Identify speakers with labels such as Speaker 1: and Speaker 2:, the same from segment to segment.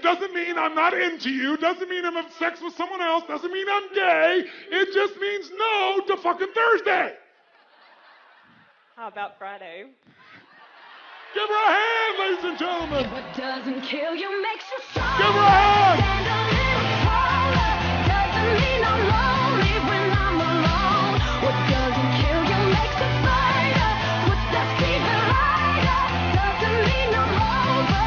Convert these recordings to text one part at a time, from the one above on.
Speaker 1: It doesn't mean I'm not into you. Doesn't mean I'm having sex with someone else. Doesn't mean I'm gay. It just means no to fucking Thursday.
Speaker 2: How about Friday?
Speaker 1: Give her a hand, ladies and gentlemen.
Speaker 3: What doesn't kill you makes you stronger.
Speaker 1: Give her a hand.
Speaker 3: Stand a little taller. Doesn't mean I'm lonely when I'm alone. What doesn't kill you makes you fighter. What does keep it lighter? Doesn't mean I'm over.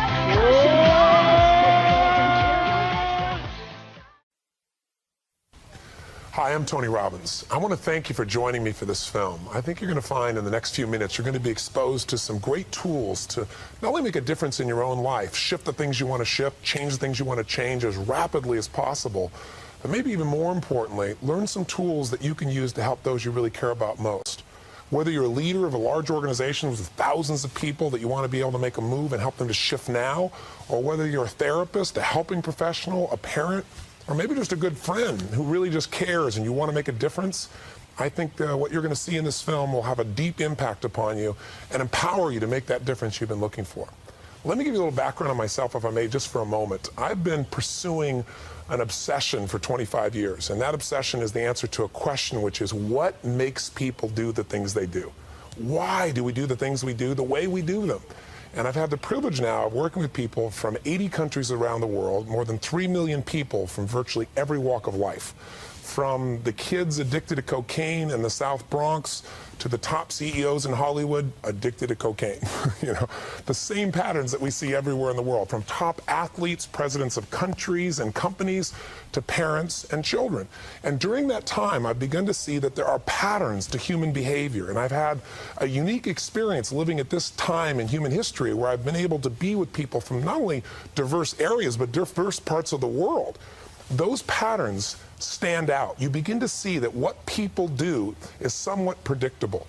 Speaker 1: Hi, I'm Tony Robbins. I want to thank you for joining me for this film. I think you're going to find in the next few minutes you're going to be exposed to some great tools to not only make a difference in your own life, shift the things you want to shift, change the things you want to change as rapidly as possible, but maybe even more importantly, learn some tools that you can use to help those you really care about most. Whether you're a leader of a large organization with thousands of people that you want to be able to make a move and help them to shift now, or whether you're a therapist, a helping professional, a parent, or maybe just a good friend who really just cares and you want to make a difference, I think what you're going to see in this film will have a deep impact upon you and empower you to make that difference you've been looking for. Let me give you a little background on myself, if I may, just for a moment. I've been pursuing an obsession for 25 years, and that obsession is the answer to a question, which is what makes people do the things they do? Why do we do the things we do the way we do them? And I've had the privilege now of working with people from 80 countries around the world, more than 3 million people from virtually every walk of life. From the kids addicted to cocaine in the South Bronx to the top CEOs in Hollywood addicted to cocaine. You know, the same patterns that we see everywhere in the world, from top athletes, presidents of countries and companies, to parents and children. And during that time, I've begun to see that there are patterns to human behavior. And I've had a unique experience living at this time in human history where I've been able to be with people from not only diverse areas, but diverse parts of the world. Those patterns stand out. You begin to see that what people do is somewhat predictable.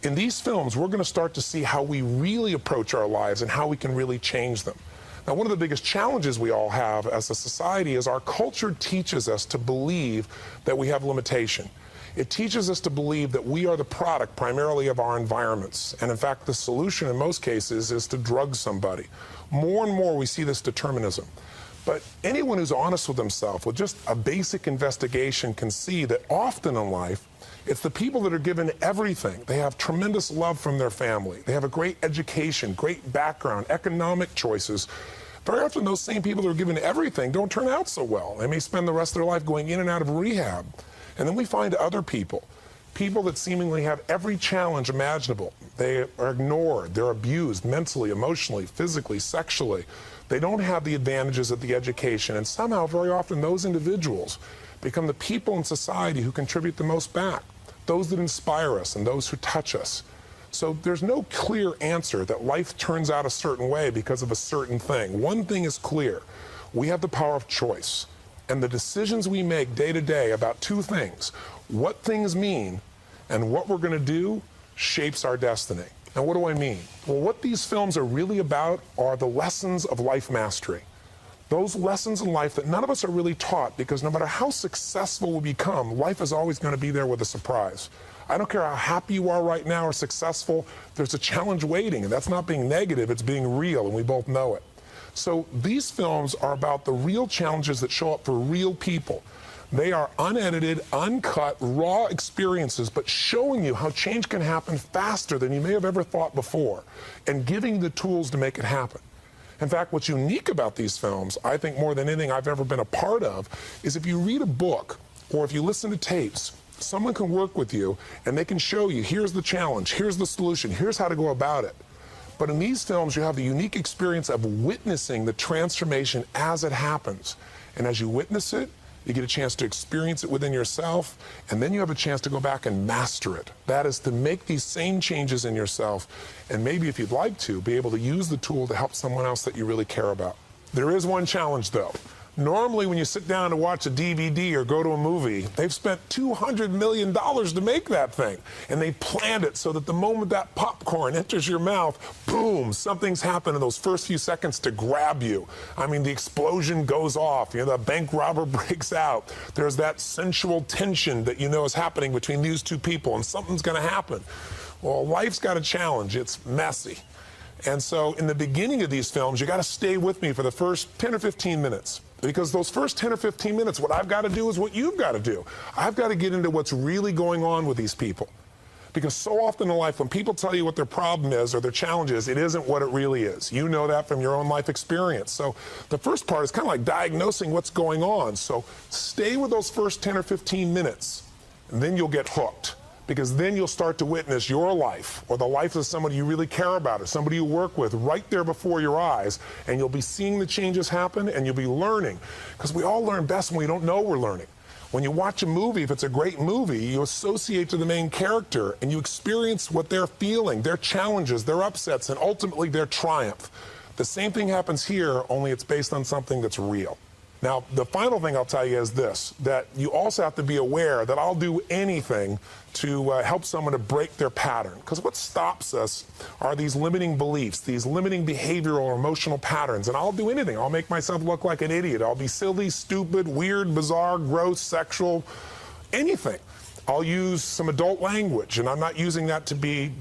Speaker 1: In these films, we're going to start to see how we really approach our lives and how we can really change them. Now, one of the biggest challenges we all have as a society is our culture teaches us to believe that we have limitation. It teaches us to believe that we are the product primarily of our environments. And in fact, the solution in most cases is to drug somebody. More and more we see this determinism. But anyone who's honest with himself, with just a basic investigation, can see that often in life, it's the people that are given everything. They have tremendous love from their family. They have a great education, great background, economic choices. Very often those same people that are given everything don't turn out so well. They may spend the rest of their life going in and out of rehab. And then we find other people that seemingly have every challenge imaginable. They are ignored, they're abused mentally, emotionally, physically, sexually. They don't have the advantages of the education, and somehow very often those individuals become the people in society who contribute the most back, those that inspire us and those who touch us. So there's no clear answer that life turns out a certain way because of a certain thing. One thing is clear: we have the power of choice, and the decisions we make day to day about two things, what things mean and what we're going to do, shapes our destiny. Now, what do I mean? Well, what these films are really about are the lessons of life mastery. Those lessons in life that none of us are really taught, because no matter how successful we become, life is always going to be there with a surprise. I don't care how happy you are right now or successful, there's a challenge waiting, and that's not being negative, it's being real, and we both know it. So these films are about the real challenges that show up for real people. They are unedited, uncut, raw experiences, but showing you how change can happen faster than you may have ever thought before, and giving you the tools to make it happen. In fact, what's unique about these films, I think more than anything I've ever been a part of, is if you read a book or if you listen to tapes, someone can work with you and they can show you, here's the challenge, here's the solution, here's how to go about it. But in these films, you have the unique experience of witnessing the transformation as it happens. And as you witness it, you get a chance to experience it within yourself, and then you have a chance to go back and master it. That is to make these same changes in yourself, and maybe if you'd like to, be able to use the tool to help someone else that you really care about. There is one challenge, though. Normally, when you sit down to watch a DVD or go to a movie, they've spent $200 million to make that thing. And they planned it so that the moment that popcorn enters your mouth, boom, something's happened in those first few seconds to grab you. I mean, the explosion goes off, you know, the bank robber breaks out. There's that sensual tension that you know is happening between these two people, and something's going to happen. Well, life's got a challenge. It's messy. And so in the beginning of these films, you got to stay with me for the first 10 or 15 minutes. Because those first 10 or 15 minutes, what I've got to do is what you've got to do. I've got to get into what's really going on with these people. Because so often in life, when people tell you what their problem is or their challenge is, it isn't what it really is. You know that from your own life experience. So the first part is kind of like diagnosing what's going on. So stay with those first 10 or 15 minutes, and then you'll get hooked. Because then you'll start to witness your life or the life of somebody you really care about or somebody you work with right there before your eyes, and you'll be seeing the changes happen and you'll be learning. Because we all learn best when we don't know we're learning. When you watch a movie, if it's a great movie, you associate to the main character and you experience what they're feeling, their challenges, their upsets, and ultimately their triumph. The same thing happens here, only it's based on something that's real. Now, the final thing I'll tell you is this, that you also have to be aware that I'll do anything to help someone to break their pattern. Because what stops us are these limiting beliefs, these limiting behavioral or emotional patterns. And I'll do anything. I'll make myself look like an idiot. I'll be silly, stupid, weird, bizarre, gross, sexual, anything. I'll use some adult language, and I'm not using that to be,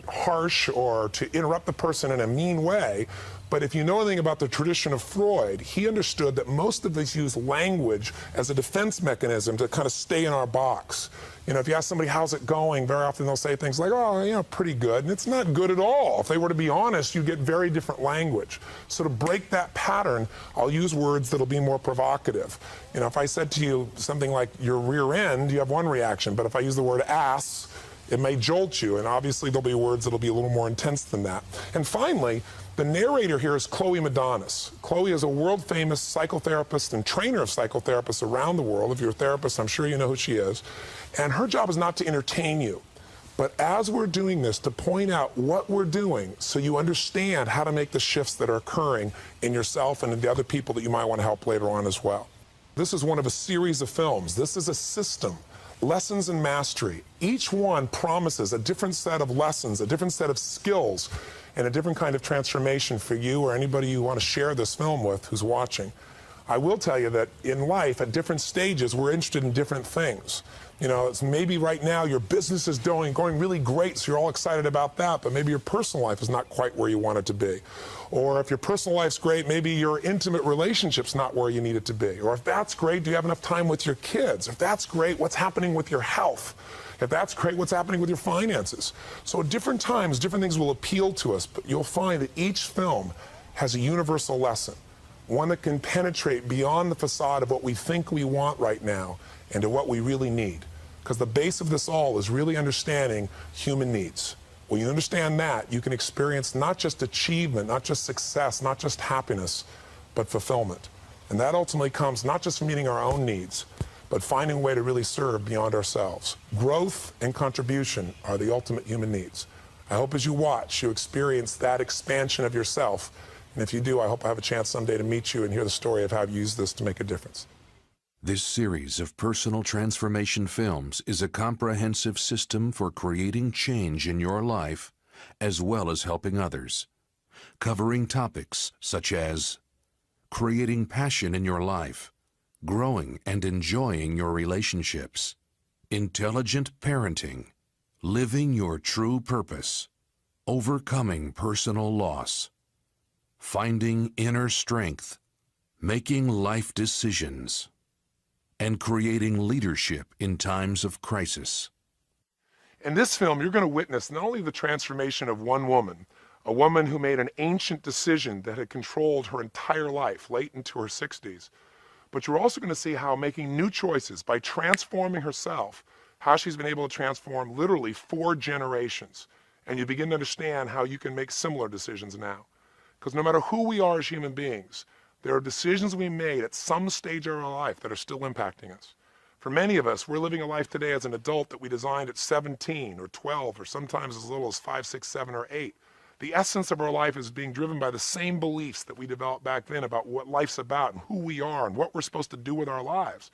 Speaker 1: harsh or to interrupt the person in a mean way. But if you know anything about the tradition of Freud, he understood that most of us use language as a defense mechanism to kind of stay in our box. If you ask somebody, how's it going, very often they'll say things like, oh, pretty good. And it's not good at all. If they were to be honest, you get very different language. So to break that pattern, I'll use words that'll be more provocative. If I said to you something like your rear end, you have one reaction. But if I use the word ass, it may jolt you. And obviously there'll be words that'll be a little more intense than that. And finally, the narrator here is Chloe Madonis. Chloe is a world-famous psychotherapist and trainer of psychotherapists around the world. If you're a therapist, I'm sure you know who she is. And her job is not to entertain you, but as we're doing this, to point out what we're doing so you understand how to make the shifts that are occurring in yourself and in the other people that you might want to help later on as well. This is one of a series of films. This is a system. Lessons in Mastery. Each one promises a different set of lessons, a different set of skills, and a different kind of transformation for you or anybody you want to share this film with who's watching. I will tell you that in life, at different stages, we're interested in different things. It's maybe right now your business is going really great, so you're all excited about that, but maybe your personal life is not quite where you want it to be. Or if your personal life's great, maybe your intimate relationship's not where you need it to be. Or if that's great, do you have enough time with your kids? If that's great, what's happening with your health? If that's great, what's happening with your finances? So at different times, different things will appeal to us, but you'll find that each film has a universal lesson, one that can penetrate beyond the facade of what we think we want right now and to what we really need. Because the base of this all is really understanding human needs. When you understand that, you can experience not just achievement, not just success, not just happiness, but fulfillment. And that ultimately comes not just from meeting our own needs, but finding a way to really serve beyond ourselves. Growth and contribution are the ultimate human needs. I hope as you watch, you experience that expansion of yourself. And if you do, I hope I have a chance someday to meet you and hear the story of how you've used this to make a difference.
Speaker 4: This series of personal transformation films is a comprehensive system for creating change in your life as well as helping others, covering topics such as creating passion in your life, growing and enjoying your relationships, intelligent parenting, living your true purpose, overcoming personal loss, finding inner strength, making life decisions, and creating leadership in times of crisis.
Speaker 1: In this film, you're going to witness not only the transformation of one woman, a woman who made an ancient decision that had controlled her entire life, late into her 60s, but you're also going to see how making new choices by transforming herself, how she's been able to transform literally 4 generations. And you begin to understand how you can make similar decisions now. Because no matter who we are as human beings, there are decisions we made at some stage of our life that are still impacting us. For many of us, we're living a life today as an adult that we designed at 17 or 12 or sometimes as little as 5, 6, 7, or 8. The essence of our life is being driven by the same beliefs that we developed back then about what life's about and who we are and what we're supposed to do with our lives.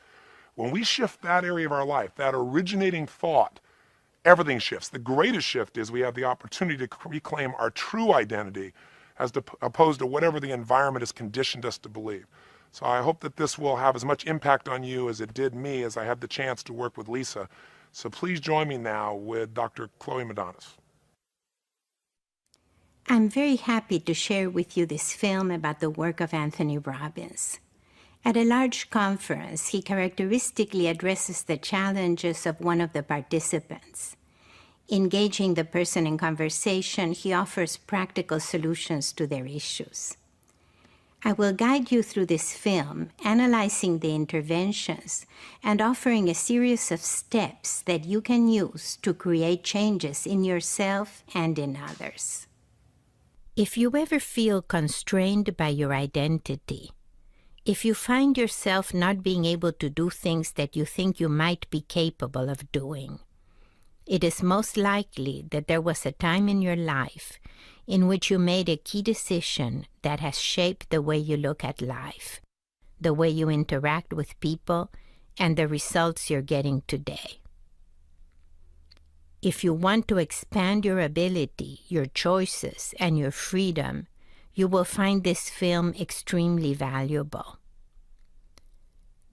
Speaker 1: When we shift that area of our life, that originating thought, everything shifts. The greatest shift is we have the opportunity to reclaim our true identity as opposed to whatever the environment has conditioned us to believe. So I hope that this will have as much impact on you as it did me as I had the chance to work with Lisa. So please join me now with Dr. Chloe Madonis.
Speaker 5: I'm very happy to share with you this film about the work of Anthony Robbins. At a large conference, he characteristically addresses the challenges of one of the participants. Engaging the person in conversation, he offers practical solutions to their issues. I will guide you through this film, analyzing the interventions and offering a series of steps that you can use to create changes in yourself and in others. If you ever feel constrained by your identity, if you find yourself not being able to do things that you think you might be capable of doing, it is most likely that there was a time in your life in which you made a key decision that has shaped the way you look at life, the way you interact with people, and the results you're getting today. If you want to expand your ability, your choices, and your freedom, you will find this film extremely valuable.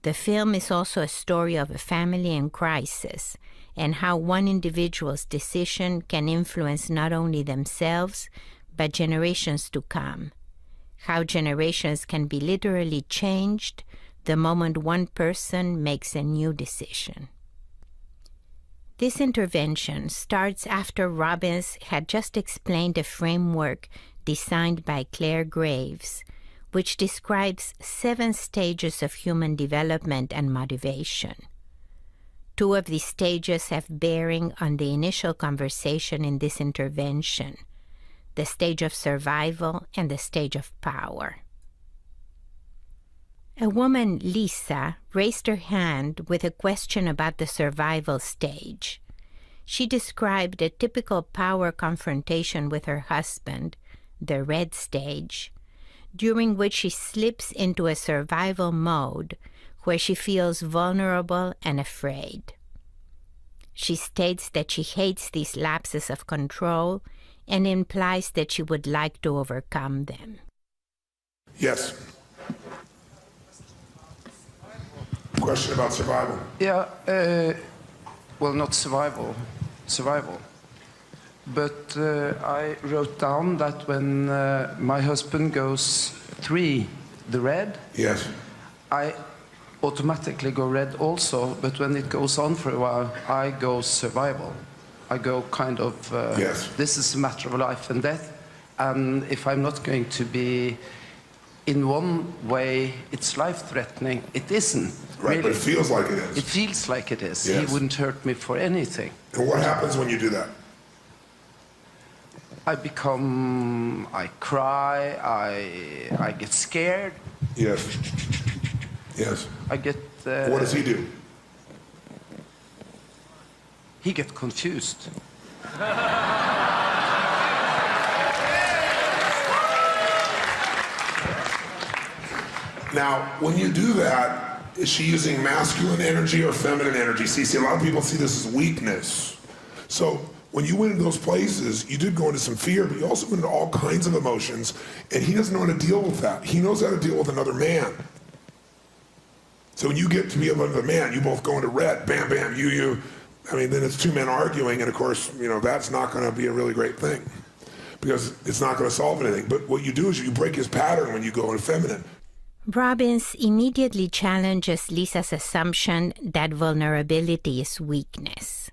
Speaker 5: The film is also a story of a family in crisis and how one individual's decision can influence not only themselves, but generations to come. How generations can be literally changed the moment one person makes a new decision. This intervention starts after Robbins had just explained a framework designed by Claire Graves, which describes 7 stages of human development and motivation. 2 of these stages have bearing on the initial conversation in this intervention, the stage of survival and the stage of power. A woman, Lisa, raised her hand with a question about the survival stage. She described a typical power confrontation with her husband, the red stage, during which she slips into a survival mode where she feels vulnerable and afraid. She states that she hates these lapses of control and implies that she would like to overcome them.
Speaker 1: Yes. Question about survival.
Speaker 6: Yeah, well, not survival. But I wrote down that when my husband goes 3, the red,
Speaker 1: Yes.
Speaker 6: I automatically go red also, but when it goes on for a while, I go survival. I go kind of,
Speaker 1: Yes.
Speaker 6: This is a matter of life and death, and if I'm not going to be, in one way, it's life-threatening. It isn't.
Speaker 1: Right,
Speaker 6: really.
Speaker 1: but it feels like it is.
Speaker 6: It feels like it is.
Speaker 1: Yes.
Speaker 6: He wouldn't hurt me for anything.
Speaker 1: And what happens when you do that?
Speaker 6: I cry, I get scared.
Speaker 1: Yes. Yes.
Speaker 6: I get...
Speaker 1: What does he do?
Speaker 6: He gets confused.
Speaker 1: Now, when you do that, is she using masculine energy or feminine energy? See, a lot of people see this as weakness. So when you went into those places, you did go into some fear, but you also went into all kinds of emotions, and he doesn't know how to deal with that. He knows how to deal with another man. So when you get to be another man, you both go into red, bam, bam, you. I mean, then it's 2 men arguing, and of course, that's not going to be a really great thing because it's not going to solve anything. But what you do is you break his pattern when you go into feminine.
Speaker 5: Robbins immediately challenges Lisa's assumption that vulnerability is weakness.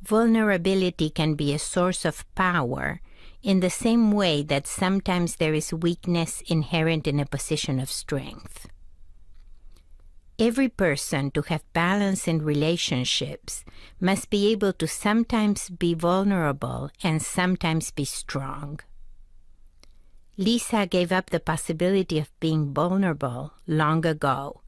Speaker 5: Vulnerability can be a source of power in the same way that sometimes there is weakness inherent in a position of strength. Every person, to have balance in relationships, must be able to sometimes be vulnerable and sometimes be strong. Lisa gave up the possibility of being vulnerable long ago,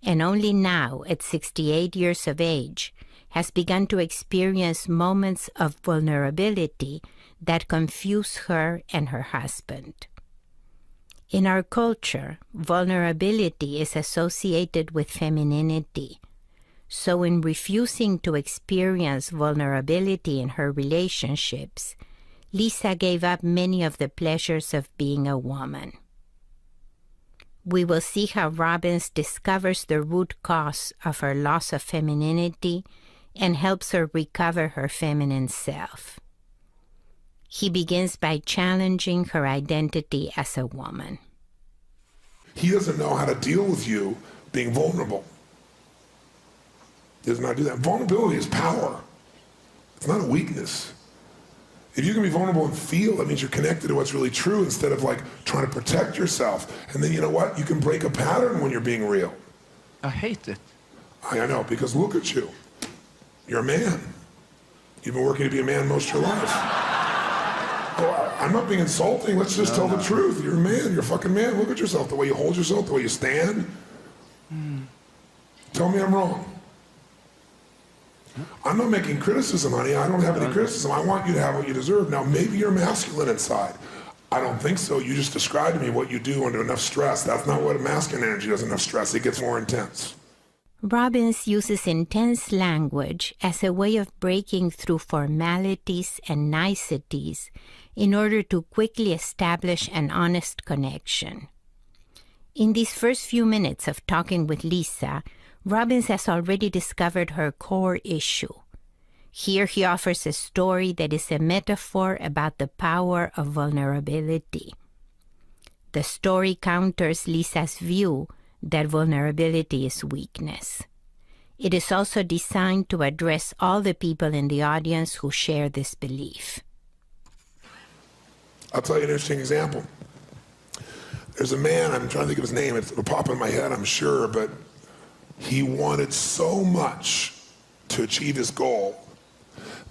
Speaker 5: and only now, at 68 years of age, has begun to experience moments of vulnerability that confuse her and her husband. In our culture, vulnerability is associated with femininity. So in refusing to experience vulnerability in her relationships, Lisa gave up many of the pleasures of being a woman. We will see how Robbins discovers the root cause of her loss of femininity and helps her recover her feminine self. He begins by challenging her identity as a woman.
Speaker 1: He doesn't know how to deal with you being vulnerable. He does not do that. Vulnerability is power. It's not a weakness. If you can be vulnerable and feel, that means you're connected to what's really true instead of like trying to protect yourself. And then you know what? You can break a pattern when you're being real.
Speaker 6: I hate it.
Speaker 1: I know, because look at you. You're a man. You've been working to be a man most of your life. Oh, I'm not being insulting. Let's just tell the truth. You're a man. You're a fucking man. Look at yourself. The way you hold yourself, the way you stand. Tell me I'm wrong. I'm not making criticism, honey. I don't have any criticism. I want you to have what you deserve. Now, maybe you're masculine inside. I don't think so. You just described to me what you do under enough stress. That's not what a masculine energy does, enough stress. It gets more intense.
Speaker 5: Robbins uses intense language as a way of breaking through formalities and niceties in order to quickly establish an honest connection. In these first few minutes of talking with Lisa, Robbins has already discovered her core issue. Here he offers a story that is a metaphor about the power of vulnerability. The story counters Lisa's view that vulnerability is weakness. It is also designed to address all the people in the audience who share this belief.
Speaker 1: I'll tell you an interesting example. There's a man, I'm trying to think of his name, it'll pop in my head, I'm sure, but he wanted so much to achieve his goal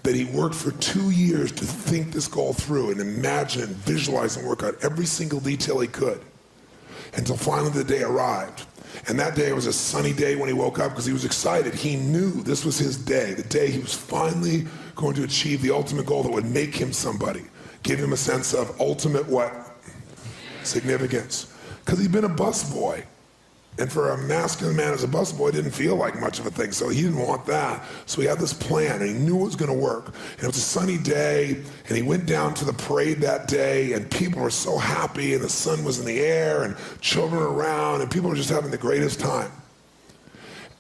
Speaker 1: that he worked for 2 years to think this goal through and imagine and visualize and work out every single detail he could until finally the day arrived. And that day was a sunny day when he woke up because he was excited. He knew this was his day, the day he was finally going to achieve the ultimate goal that would make him somebody, give him a sense of ultimate what? Significance. Because he'd been a busboy. And for a masculine man as a busboy, didn't feel like much of a thing, so he didn't want that. So he had this plan, and he knew it was going to work. And it was a sunny day, and he went down to the parade that day, and people were so happy, and the sun was in the air, and children were around, and people were just having the greatest time.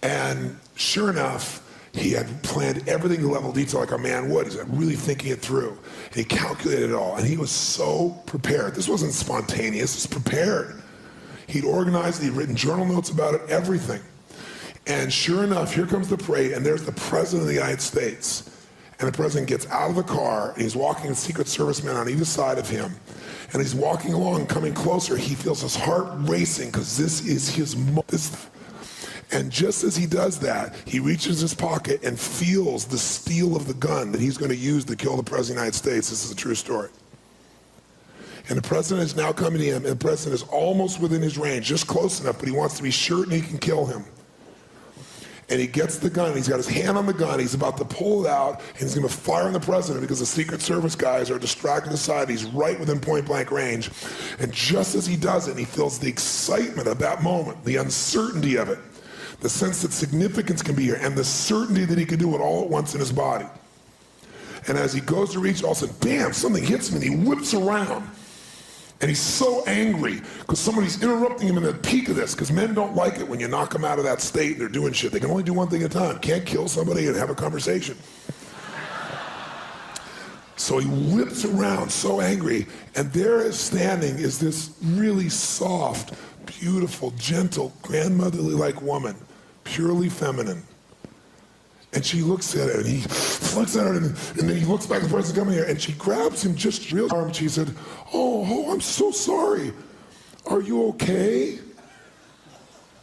Speaker 1: And sure enough, he had planned everything to level detail like a man would. He's really thinking it through. And he calculated it all, and he was so prepared. This wasn't spontaneous, it's prepared. He'd organized it, he'd written journal notes about it, everything. And sure enough, here comes the parade, and there's the President of the United States. And the President gets out of the car, and he's walking with Secret Service men on either side of him. And he's walking along, coming closer. He feels his heart racing, because this is his moment. And just as he does that, he reaches his pocket and feels the steel of the gun that he's going to use to kill the President of the United States. This is a true story. And the President is now coming to him, and the President is almost within his range, just close enough, but he wants to be certain he can kill him. And he gets the gun, and he's got his hand on the gun, he's about to pull it out, and he's going to fire on the President because the Secret Service guys are distracted aside. He's right within point-blank range. And just as he does it, he feels the excitement of that moment, the uncertainty of it, the sense that significance can be here, and the certainty that he can do it all at once in his body. And as he goes to reach, all of a sudden, bam, something hits him, and he whips around. And he's so angry because somebody's interrupting him in the peak of this, because men don't like it when you knock them out of that state and they're doing shit. They can only do one thing at a time. Can't kill somebody and have a conversation. So he whips around so angry, and there standing is this really soft, beautiful, gentle, grandmotherly-like woman, purely feminine. And she looks at it, and he looks at her, and then he looks back at the person coming here, and she grabs him just real arm, and she said, oh, I'm so sorry. Are you okay?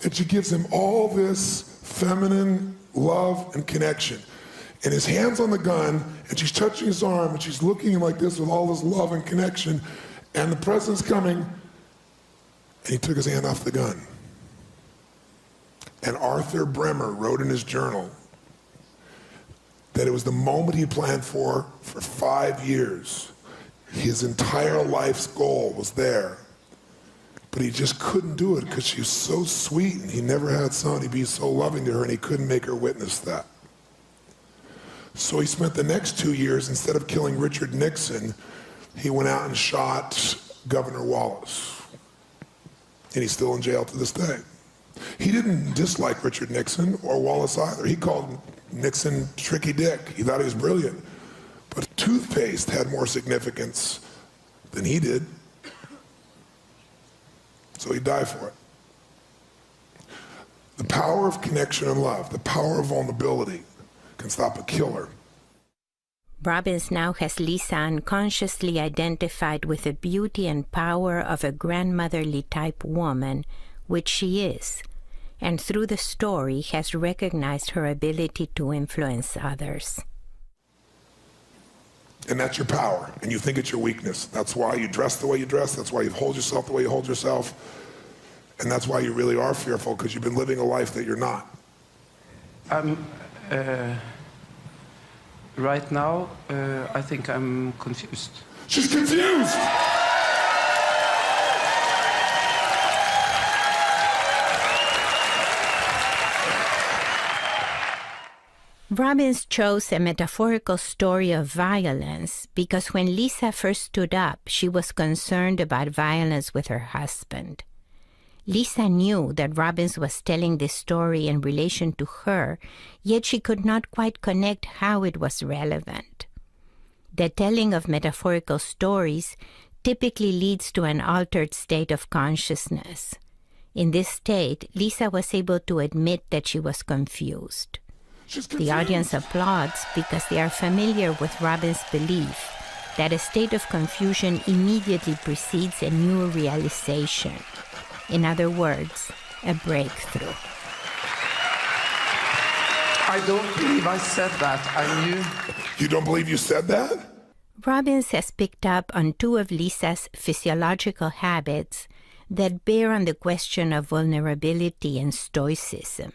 Speaker 1: And she gives him all this feminine love and connection. And his hand's on the gun, and she's touching his arm, and she's looking at him like this with all this love and connection, and the President's coming, and he took his hand off the gun. And Arthur Bremer wrote in his journal that it was the moment he planned for 5 years. His entire life's goal was there. But he just couldn't do it because she was so sweet, and he never had somebody be so loving to her, and he couldn't make her witness that. So he spent the next 2 years, instead of killing Richard Nixon, he went out and shot Governor Wallace. And he's still in jail to this day. He didn't dislike Richard Nixon or Wallace either. He called Nixon Tricky Dick. He thought he was brilliant. But toothpaste had more significance than he did. So he'd die for it. The power of connection and love, the power of vulnerability can stop a killer.
Speaker 5: Robbins now has Lisa unconsciously identified with the beauty and power of a grandmotherly type woman, which she is, and through the story has recognized her ability to influence others.
Speaker 1: And that's your power, and you think it's your weakness. That's why you dress the way you dress, that's why you hold yourself the way you hold yourself, and that's why you really are fearful, because you've been living a life that you're not.
Speaker 6: Right now, I think I'm confused.
Speaker 1: She's confused!
Speaker 5: Robbins chose a metaphorical story of violence because when Lisa first stood up, she was concerned about violence with her husband. Lisa knew that Robbins was telling this story in relation to her, yet she could not quite connect how it was relevant. The telling of metaphorical stories typically leads to an altered state of consciousness. In this state, Lisa was able to admit that she was confused. The audience applauds because they are familiar with Robbins' belief that a state of confusion immediately precedes a new realization. In other words, a breakthrough.
Speaker 6: I don't believe I said that. I knew.
Speaker 1: You don't believe you said that?
Speaker 5: Robbins has picked up on two of Lisa's physiological habits that bear on the question of vulnerability and stoicism.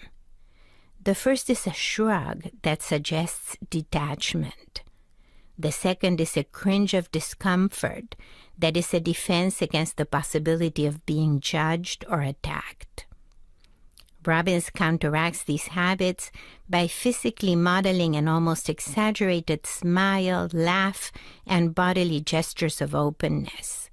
Speaker 5: The first is a shrug that suggests detachment. The second is a cringe of discomfort that is a defense against the possibility of being judged or attacked. Robbins counteracts these habits by physically modeling an almost exaggerated smile, laugh, and bodily gestures of openness.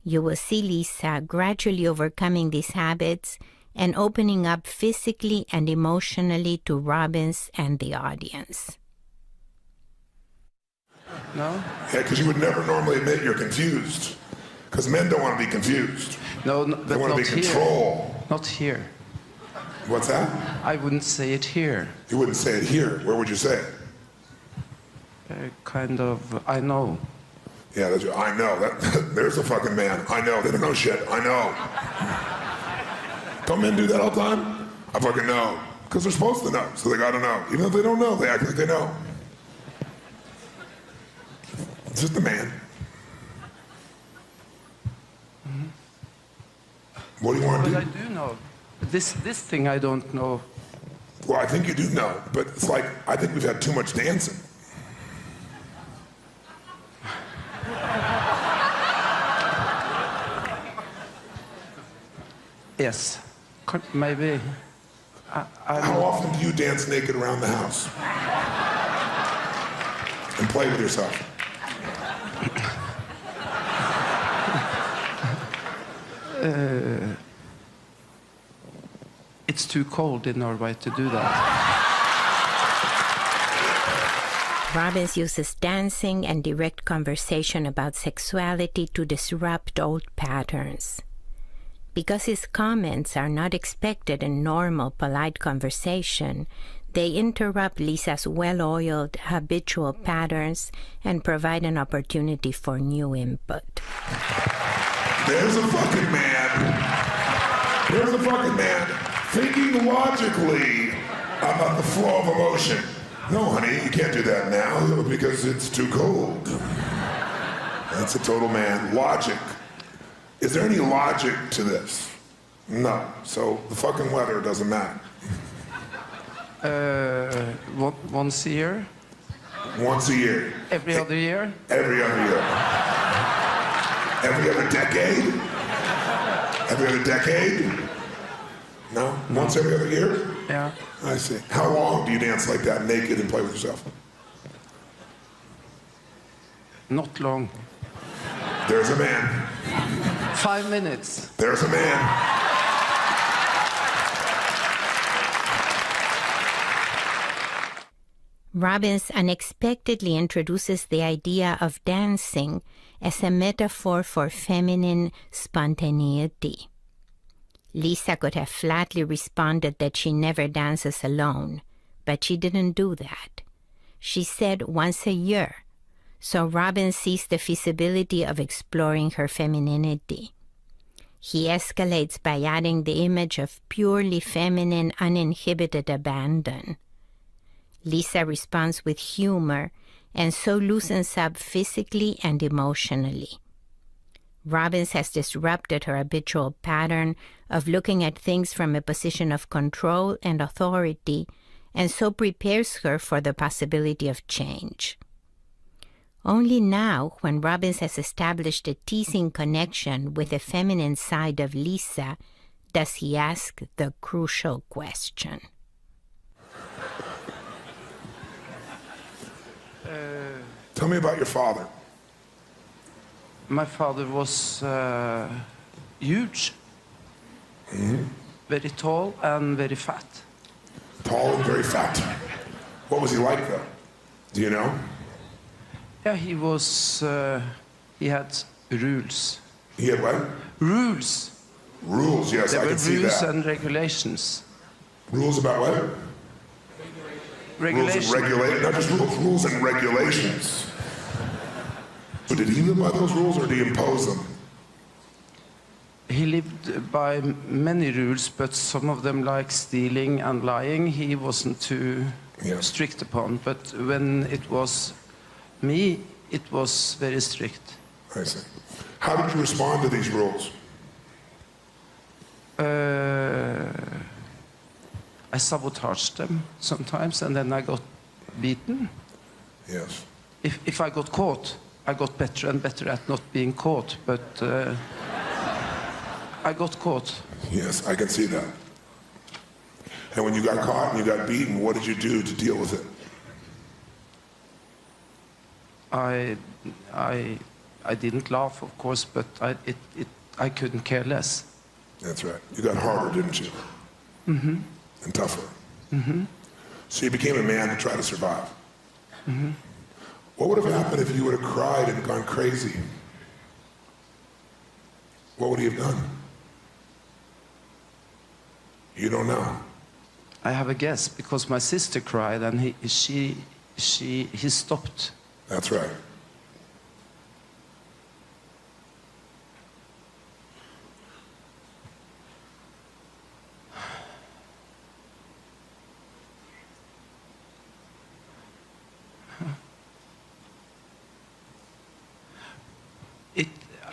Speaker 5: You will see Lisa gradually overcoming these habits and opening up physically and emotionally to Robbins and the audience.
Speaker 6: No?
Speaker 1: Yeah, because you would never normally admit you're confused. Because men don't want to be confused.
Speaker 6: No,
Speaker 1: They
Speaker 6: but
Speaker 1: want to
Speaker 6: not
Speaker 1: be
Speaker 6: here.
Speaker 1: control.
Speaker 6: Not here.
Speaker 1: What's that?
Speaker 6: I wouldn't say it here.
Speaker 1: You wouldn't say it here. Where would you say it?
Speaker 6: Kind of, I know.
Speaker 1: Yeah, that's, I know. There's a fucking man. I know. They don't know shit. I know. Don't men do that all the time? I fucking know. Because they're supposed to know, so they gotta know. Even if they don't know, they act like they know. It's just a man.
Speaker 6: Mm-hmm.
Speaker 1: What do you want to do?
Speaker 6: But I do know. This thing I don't know.
Speaker 1: Well, I think you do know, but it's like, I think we've had too much dancing.
Speaker 6: Yes, maybe.
Speaker 1: How often do you dance naked around the house? And play with yourself?
Speaker 6: It's too cold in Norway to do that.
Speaker 5: Robbins uses dancing and direct conversation about sexuality to disrupt old patterns. Because his comments are not expected in normal, polite conversation, they interrupt Lisa's well-oiled, habitual patterns and provide an opportunity for new input.
Speaker 1: There's a fucking man. There's a fucking man thinking logically about the flow of emotion. No, honey, you can't do that now because it's too cold. That's a total man. Logic. Is there any logic to this? No. So the fucking weather doesn't matter.
Speaker 6: Once a year?
Speaker 1: Once a year.
Speaker 6: Every other year?
Speaker 1: Every other year. Every other decade? Every other decade? No? Once every other year?
Speaker 6: Yeah.
Speaker 1: I see. How long do you dance like that, naked, and play with yourself?
Speaker 6: Not long.
Speaker 1: There's a man.
Speaker 6: 5 minutes.
Speaker 1: There's a man.
Speaker 5: Robbins unexpectedly introduces the idea of dancing as a metaphor for feminine spontaneity. Lisa could have flatly responded that she never dances alone, but she didn't do that. She said once a year, so Robbins sees the feasibility of exploring her femininity. He escalates by adding the image of purely feminine, uninhibited abandon. Lisa responds with humor and so loosens up physically and emotionally. Robbins has disrupted her habitual pattern of looking at things from a position of control and authority, and so prepares her for the possibility of change. Only now, when Robbins has established a teasing connection with the feminine side of Lisa, does he ask the crucial question.
Speaker 1: Tell me about your father.
Speaker 6: My father was huge, very tall and very fat.
Speaker 1: Tall and very fat. What was he like, though? Do you know?
Speaker 6: Yeah, he was, he had rules.
Speaker 1: He had what?
Speaker 6: Rules.
Speaker 1: Rules, yes,
Speaker 6: There
Speaker 1: I
Speaker 6: were
Speaker 1: can see
Speaker 6: rules
Speaker 1: that.
Speaker 6: and regulations.
Speaker 1: Rules about what?
Speaker 6: Regulations.
Speaker 1: Not just rules, rules and regulations. So did he live by those rules or did he impose them?
Speaker 6: He lived by many rules, but some of them, like stealing and lying, he wasn't too strict upon. But when it was me, it was very strict.
Speaker 1: I see. How did you respond to these rules?
Speaker 6: I sabotaged them sometimes, and then I got beaten.
Speaker 1: Yes.
Speaker 6: If I got caught, I got better and better at not being caught, but I got caught.
Speaker 1: Yes, I can see that. And when you got caught and you got beaten, what did you do to deal with it?
Speaker 6: I didn't laugh, of course, but I couldn't care less.
Speaker 1: That's right. You got harder, didn't you? Mm-hmm. And tougher. Mm-hmm. So you became a man to try to survive. Mm-hmm. What would have happened if you would have cried and gone crazy? What would he have done? You don't know.
Speaker 6: I have a guess, because my sister cried and he stopped.
Speaker 1: That's right.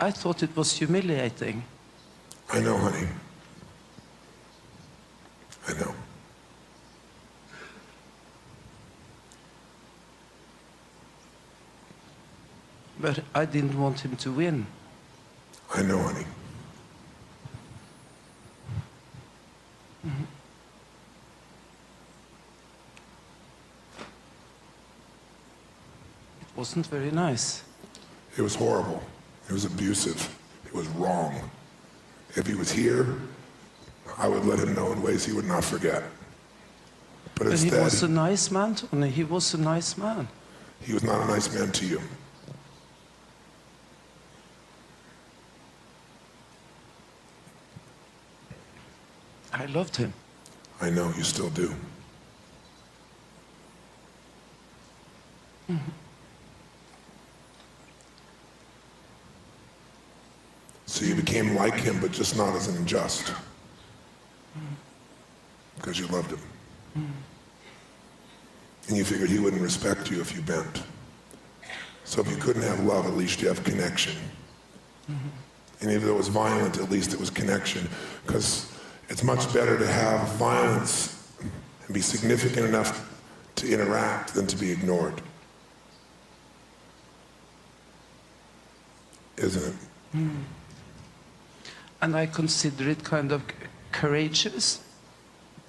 Speaker 6: I thought it was humiliating.
Speaker 1: I know, honey. I know.
Speaker 6: But I didn't want him to win.
Speaker 1: I know, honey.
Speaker 6: Mm-hmm. It wasn't very nice.
Speaker 1: It was horrible. It was abusive. It was wrong. If he was here, I would let him know in ways he would not forget. But
Speaker 6: But
Speaker 1: instead,
Speaker 6: he was a nice man, Tony. He was a nice man.
Speaker 1: he was not a nice man to you.
Speaker 6: I loved him.
Speaker 1: I know you still do.
Speaker 6: Mm-hmm.
Speaker 1: So you became like him, but just not as an unjust. Because you loved him. And you figured he wouldn't respect you if you bent. So if you couldn't have love, at least you have connection. And if it was violent, at least it was connection. Because it's much better to have violence and be significant enough to interact than to be ignored. Isn't it?
Speaker 6: And I consider it kind of courageous.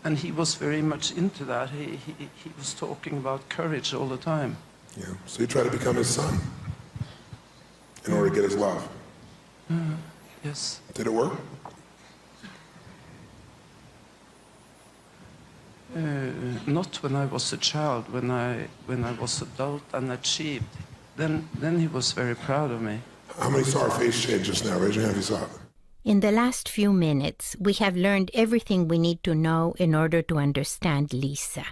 Speaker 6: And he was very much into that. He was talking about courage all the time.
Speaker 1: Yeah. So you try to become his son in order to get his love.
Speaker 6: Yes.
Speaker 1: Did it work?
Speaker 6: Not when I was a child. When I was adult and achieved, then he was very proud of me.
Speaker 1: How many saw her face change just now? Raise your hand if you saw it.
Speaker 5: In the last few minutes, we have learned everything we need to know in order to understand Lisa.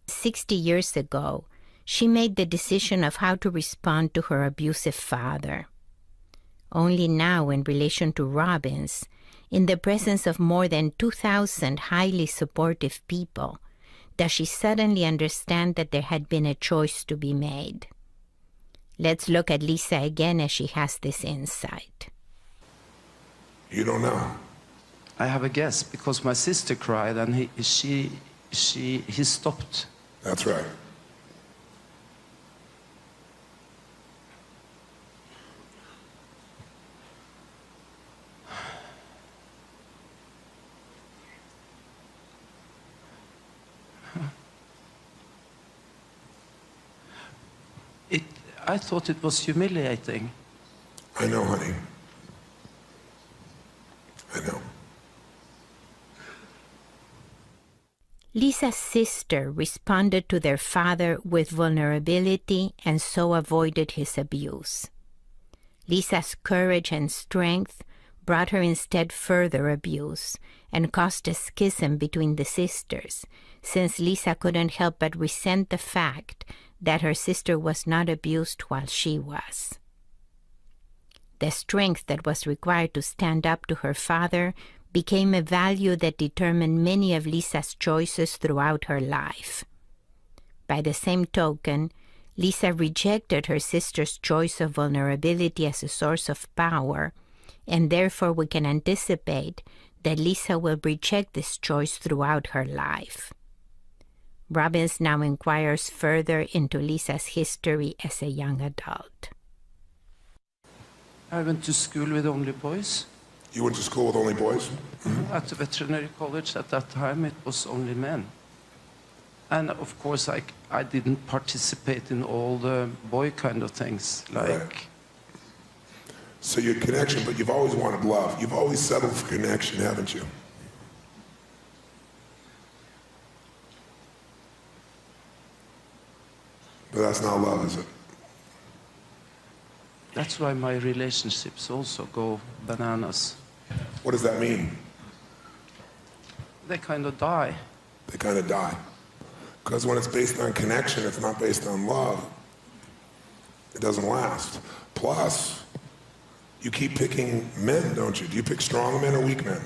Speaker 5: 60 years ago, she made the decision of how to respond to her abusive father. Only now, in relation to Robbins, in the presence of more than 2,000 highly supportive people, does she suddenly understand that there had been a choice to be made. Let's look at Lisa again as she has this insight.
Speaker 1: You don't know.
Speaker 6: I have a guess because my sister cried and he stopped.
Speaker 1: That's right.
Speaker 6: I thought it was humiliating.
Speaker 1: I know, honey. I know.
Speaker 5: Lisa's sister responded to their father with vulnerability and so avoided his abuse. Lisa's courage and strength brought her instead further abuse and caused a schism between the sisters, since Lisa couldn't help but resent the fact that her sister was not abused while she was. The strength that was required to stand up to her father became a value that determined many of Lisa's choices throughout her life. By the same token, Lisa rejected her sister's choice of vulnerability as a source of power, and therefore we can anticipate that Lisa will reject this choice throughout her life. Robbins now inquires further into Lisa's history as a young adult.
Speaker 6: I went to school with only boys.
Speaker 1: You went to school with only boys?
Speaker 6: At the veterinary college at that time, it was only men. And of course, I didn't participate in all the boy kind of things, like...
Speaker 1: Right. So your connection, but you've always wanted love. You've always settled for connection, haven't you? But that's not love, is it?
Speaker 6: That's why my relationships also go bananas.
Speaker 1: What does that mean?
Speaker 6: They kind of die.
Speaker 1: They kind of die. Because when it's based on connection, it's not based on love. It doesn't last. Plus, you keep picking men, don't you? Do you pick strong men or weak men?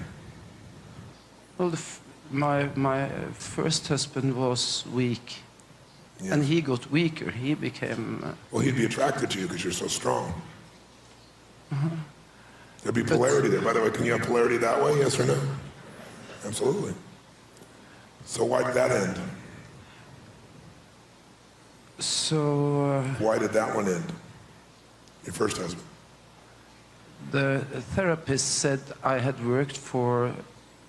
Speaker 6: Well, my first husband was weak.
Speaker 1: Yeah.
Speaker 6: And he got weaker. He became...
Speaker 1: Well, he'd be attracted to you because you're so strong. There'd be polarity there. By the way, can you have polarity that way, yes or no? Absolutely. So why did that end?
Speaker 6: So...
Speaker 1: Why did that one end? Your first husband.
Speaker 6: The therapist said I had worked for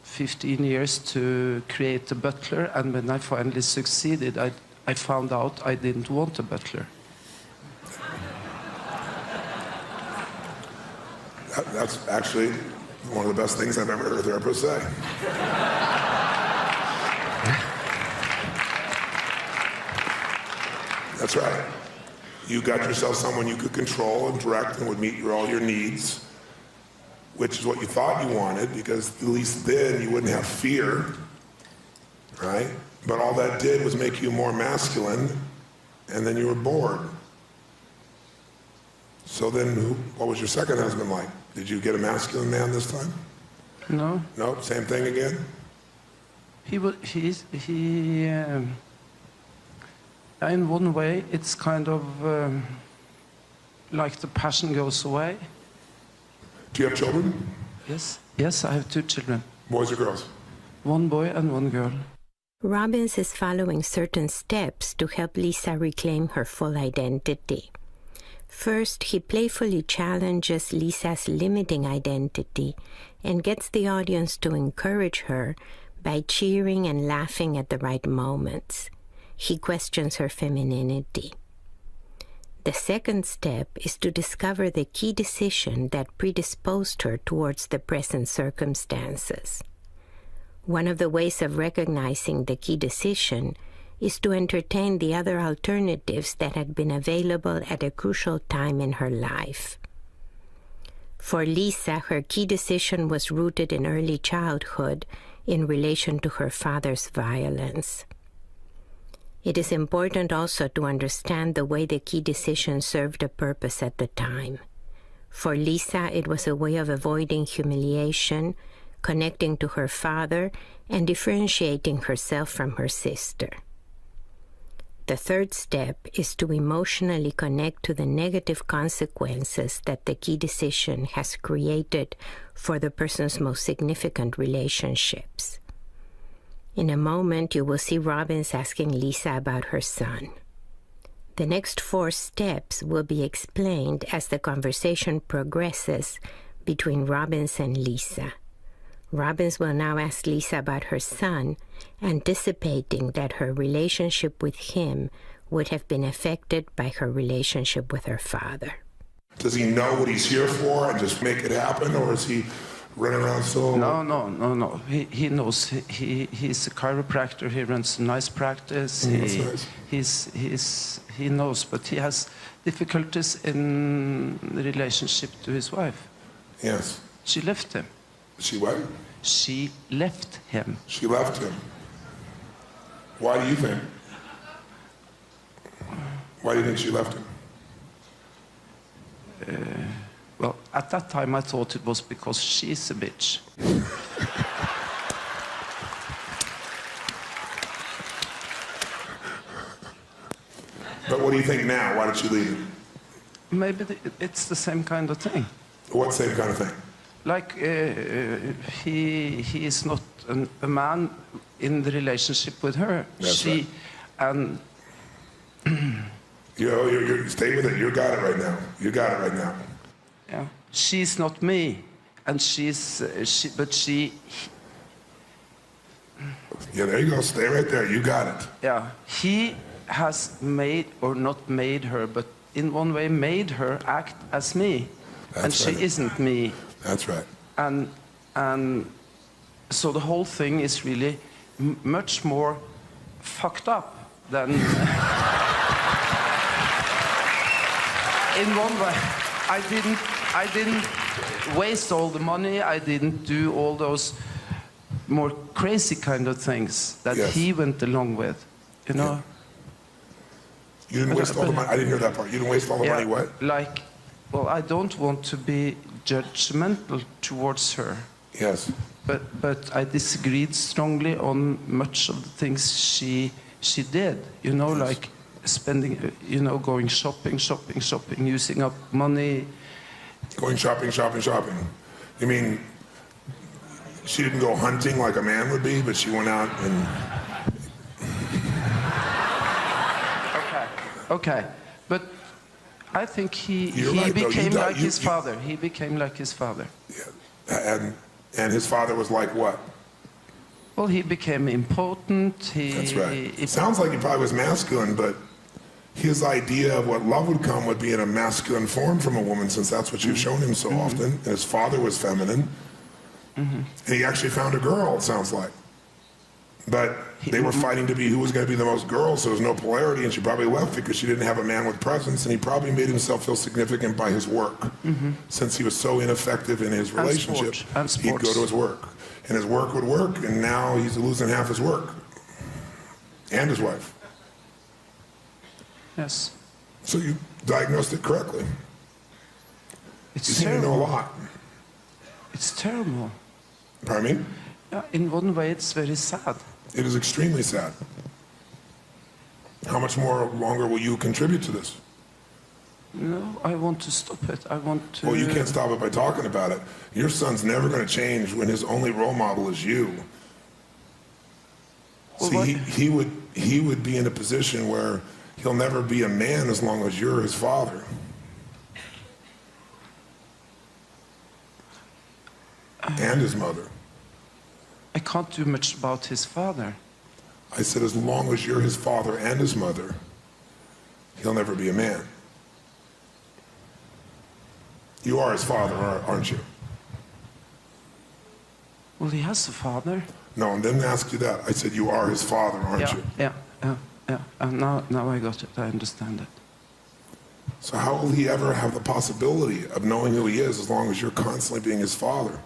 Speaker 6: 15 years to create a butler, and when I finally succeeded, I found out I didn't want a butler.
Speaker 1: That's actually one of the best things I've ever heard a therapist say. That's right. You got yourself someone you could control and direct and would meet all your needs, which is what you thought you wanted, because at least then you wouldn't have fear, right? But all that did was make you more masculine, and then you were bored. So then, what was your second husband like? Did you get a masculine man this time?
Speaker 6: No.
Speaker 1: No, same thing again?
Speaker 6: In one way, it's kind of like the passion goes away.
Speaker 1: Do you have children?
Speaker 6: Yes, I have 2 children.
Speaker 1: Boys or girls?
Speaker 6: 1 boy and 1 girl.
Speaker 5: Robbins is following certain steps to help Lisa reclaim her full identity. First, he playfully challenges Lisa's limiting identity and gets the audience to encourage her by cheering and laughing at the right moments. He questions her femininity. The second step is to discover the key decision that predisposed her towards the present circumstances. One of the ways of recognizing the key decision is to entertain the other alternatives that had been available at a crucial time in her life. For Lisa, her key decision was rooted in early childhood in relation to her father's violence. It is important also to understand the way the key decision served a purpose at the time. For Lisa, it was a way of avoiding humiliation, connecting to her father, and differentiating herself from her sister. The third step is to emotionally connect to the negative consequences that the key decision has created for the person's most significant relationships. In a moment, you will see Robbins asking Lisa about her son. The next 4 steps will be explained as the conversation progresses between Robbins and Lisa. Robbins will now ask Lisa about her son, anticipating that her relationship with him would have been affected by her relationship with her father.
Speaker 1: Does he know what he's here for and just make it happen, or is he running around so...
Speaker 6: No. He knows. He's a chiropractor. He runs a nice practice. He knows, but he has difficulties in the relationship to his wife.
Speaker 1: Yes.
Speaker 6: She left him.
Speaker 1: She what?
Speaker 6: She left him.
Speaker 1: She left him. Why do you think? Why do you think she left him?
Speaker 6: Well, at that time I thought it was because she's a bitch.
Speaker 1: But what do you think now? Why did she leave him?
Speaker 6: Maybe it's the same kind of thing.
Speaker 1: What same kind of thing?
Speaker 6: Like he is not a man in the relationship with her.
Speaker 1: That's right.
Speaker 6: And
Speaker 1: you stay with it. You got it right now. You got it right now.
Speaker 6: Yeah, she's not me, and but she.
Speaker 1: Yeah, there you go. Stay right there. You got it.
Speaker 6: Yeah, he has made, or not made her, but in one way made her act as me.
Speaker 1: That's
Speaker 6: and
Speaker 1: right.
Speaker 6: She isn't me.
Speaker 1: That's right.
Speaker 6: And so the whole thing is really much more fucked up than in one way. I didn't waste all the money. I didn't do all those more crazy kind of things that
Speaker 1: Yes.
Speaker 6: he went along with, you know.
Speaker 1: Yeah. You didn't waste all the money. I didn't hear that part. You didn't waste all the money. What?
Speaker 6: Like, well, I don't want to be judgmental towards her.
Speaker 1: Yes.
Speaker 6: But I disagreed strongly on much of the things she did. You know,
Speaker 1: Yes.
Speaker 6: like spending, you know, going shopping, using up money.
Speaker 1: Going shopping. You mean she didn't go hunting like a man would be, but she went out and...
Speaker 6: Okay. But I think he
Speaker 1: right, though.
Speaker 6: became like his father. He became like his father.
Speaker 1: Yeah. And his father was like what?
Speaker 6: Well, he became important.
Speaker 1: That's right. It sounds like he probably was masculine, but his idea of what love would come would be in a masculine form from a woman, since that's what you've shown him so often. And his father was feminine. And he actually found a girl, it sounds like. But they were fighting to be who was going to be the most girls, so there was no polarity, and she probably left because she didn't have a man with presence, and he probably made himself feel significant by his work. Since he was so ineffective in his relationship, he'd go to his work. And his work would work, and now he's losing half his work. And his wife.
Speaker 6: Yes.
Speaker 1: So you diagnosed it correctly.
Speaker 6: It's
Speaker 1: You seem to know a lot.
Speaker 6: It's terrible.
Speaker 1: Pardon me?
Speaker 6: Yeah, in one way, it's very sad.
Speaker 1: It is extremely sad. How much more longer will you contribute to this?
Speaker 6: No, I want to stop it. I want to...
Speaker 1: Well, you can't stop it by talking about it. Your son's never going to change when his only role model is you.
Speaker 6: Well,
Speaker 1: See, he would be in a position where he'll never be a man as long as you're his father. And his mother.
Speaker 6: I can't do much about his father.
Speaker 1: I said as long as you're his father and his mother, he'll never be a man. You are his father, aren't you?
Speaker 6: Well, he has a father.
Speaker 1: No, I didn't ask you that. I said you are his father, aren't you?
Speaker 6: Yeah. Now I got it. I understand it.
Speaker 1: So how will he ever have the possibility of knowing who he is as long as you're constantly being his father?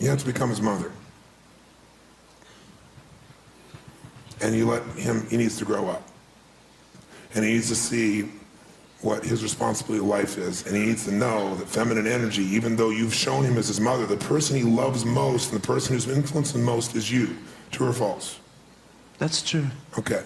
Speaker 1: You have to become his mother. And you let him, he needs to grow up. And he needs to see what his responsibility of life is. And he needs to know that feminine energy, even though you've shown him as his mother, the person he loves most and the person who's influenced him most is you. True or false?
Speaker 6: That's true.
Speaker 1: Okay.